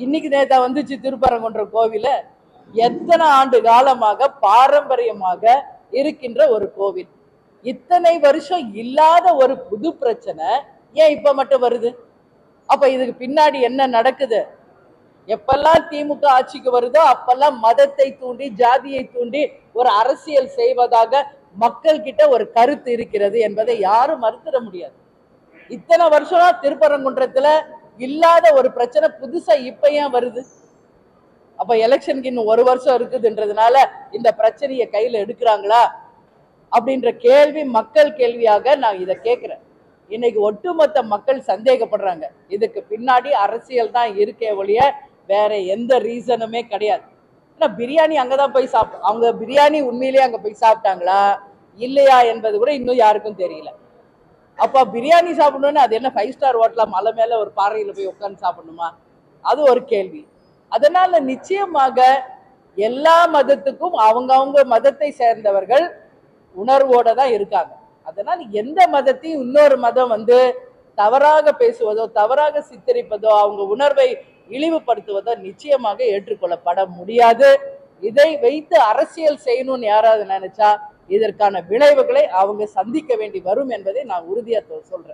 இன்னைக்கு நேத்தா வந்துச்சு திருப்பரங்குன்றம் கோவில. எத்தனை ஆண்டு காலமாக பாரம்பரியமாக இருக்கின்ற ஒரு கோவில். இத்தனை வருஷம் இல்லாத ஒரு புது பிரச்சனை ஏன் இப்ப மட்டும் வருது? அப்ப இதுக்கு பின்னாடி என்ன நடக்குது? எப்பெல்லாம் திமுக ஆட்சிக்கு வருதோ அப்பெல்லாம் மதத்தை தூண்டி ஜாதியை தூண்டி ஒரு அரசியல் செய்வதாக மக்கள் கிட்ட ஒரு கருத்து இருக்கிறது என்பதை யாரும் மறுத்திட முடியாது. இத்தனை வருஷம் திருப்பரங்குன்றத்துல இல்லாத ஒரு பிரச்சனை புதுசா இப்ப ஏன் வருது? அப்ப எலெக்ஷனுக்கு இன்னும் ஒரு வருஷம் இருக்குதுன்றதுனால இந்த பிரச்சனையை கையில எடுக்கிறாங்களா அப்படின்ற கேள்வி மக்கள் கேள்வியாக நான் இதை கேட்கிறேன். இன்னைக்கு ஒட்டுமொத்த மக்கள் சந்தேகப்படுறாங்க. இதுக்கு பின்னாடி அரசியல் தான் இருக்கே ஒழிய வேற எந்த ரீசனுமே கிடையாது. பிரியாணி அங்கதான் போய் சாப்பிட்டோம். அவங்க பிரியாணி உண்மையிலேயே அங்க போய் சாப்பிட்டாங்களா இல்லையா என்பது கூட இன்னும் யாருக்கும் தெரியல. அப்ப பிரியாணி சாப்பிடணும்னு அது என்ன 5 ஸ்டார் ஹோட்டலா மலை மேல ஒரு பாறையில போய் உட்கார்ந்து சாப்பிடணுமா? அது ஒரு கேள்வி. அதனால நிச்சயமாக எல்லா மதத்துக்கும் அவங்க மதத்தை சேர்ந்தவர்கள் உணர்வோட தான் இருக்காங்க. அதனால எந்த மதத்தையும் இன்னொரு மதம் தவறாக பேசுவதோ தவறாக சித்தரிப்பதோ அவங்க உணர்வை இழிவுபடுத்துவதோ நிச்சயமாக ஏற்றுக்கொள்ளப்பட முடியாது. இதை வைத்து அரசியல் செய்யணும்னு யாராவது நினைச்சா இதற்கான விளைவுகளை அவங்க சந்திக்க வேண்டி வரும் என்பதை நான் உறுதியா சொல்றேன்.